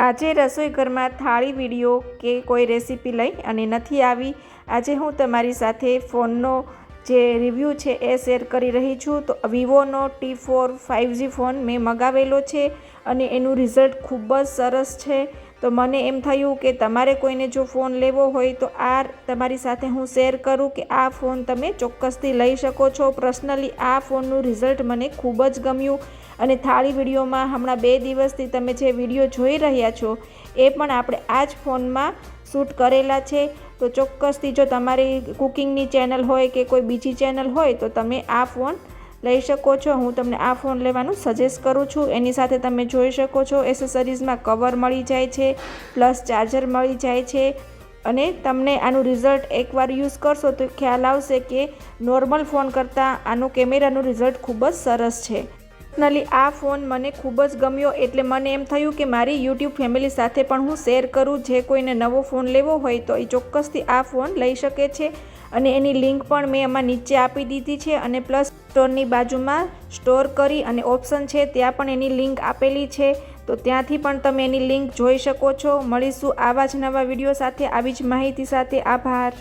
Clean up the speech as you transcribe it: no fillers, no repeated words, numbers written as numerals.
આજે રસોઈ ઘરમાં થાળી વિડીયો કે કોઈ રેસીપી લઈ અને નથી આવી। આજે હું તમારી સાથે ફોનનો જે રિવ્યૂ છે એ શેર કરી રહી છું। તો વિવોનો T4 5G ફોન મેં મગાવેલો છે અને એનું રિઝલ્ટ ખૂબ જ સરસ છે। તો મને એમ થયું કે તમારે કોઈને જો ફોન લેવો હોય તો આ તમારી સાથે હું શેર કરું કે આ ફોન તમે ચોક્કસથી લઈ શકો છો। પર્સનલી આ ફોનનું રિઝલ્ટ મને ખૂબ જ ગમ્યું અને થાળી વિડીયોમાં હમણાં 2 દિવસથી તમે જે વિડીયો જોઈ રહ્યા છો એ પણ આપણે આ જ ફોનમાં શૂટ કરેલા છે। તો ચોક્કસથી જો તમારી કુકિંગની ચેનલ હોય કે કોઈ બીજી ચેનલ હોય તો તમે આ ફોન લઈ શકો છો। હું તમને આ ફોન લેવાનું સજેસ્ટ કરું છું। એની સાથે તમે જોઈ શકો છો એસેસરીઝમાં કવર મળી જાય છે, પ્લસ ચાર્જર મળી જાય છે અને તમને આનું રિઝલ્ટ એકવાર યુઝ કરશો તો ખ્યાલ આવશે કે નોર્મલ ફોન કરતાં આનું કેમેરાનું રિઝલ્ટ ખૂબ જ સરસ છે। પર્સનલી આ ફોન મને ખૂબ જ ગમ્યો એટલે મને એમ થયું કે મારી યુટ્યુબ ફેમિલી સાથે પણ હું શેર કરું। જે કોઈને નવો ફોન લેવો હોય તો એ ચોક્કસથી આ ફોન લઈ શકે છે અને એની લિંક પણ મેં આમાં નીચે આપી દીધી છે અને પ્લસ સ્ટોરની બાજુમાં સ્ટોર કરી અને ઓપ્શન છે ત્યાં પણ એની લિંક આપેલી છે। તો ત્યાંથી પણ તમે એની લિંક જોઈ શકો છો। મળીશું આવા જ નવા વિડીયો સાથે, આવી જ માહિતી સાથે। આભાર।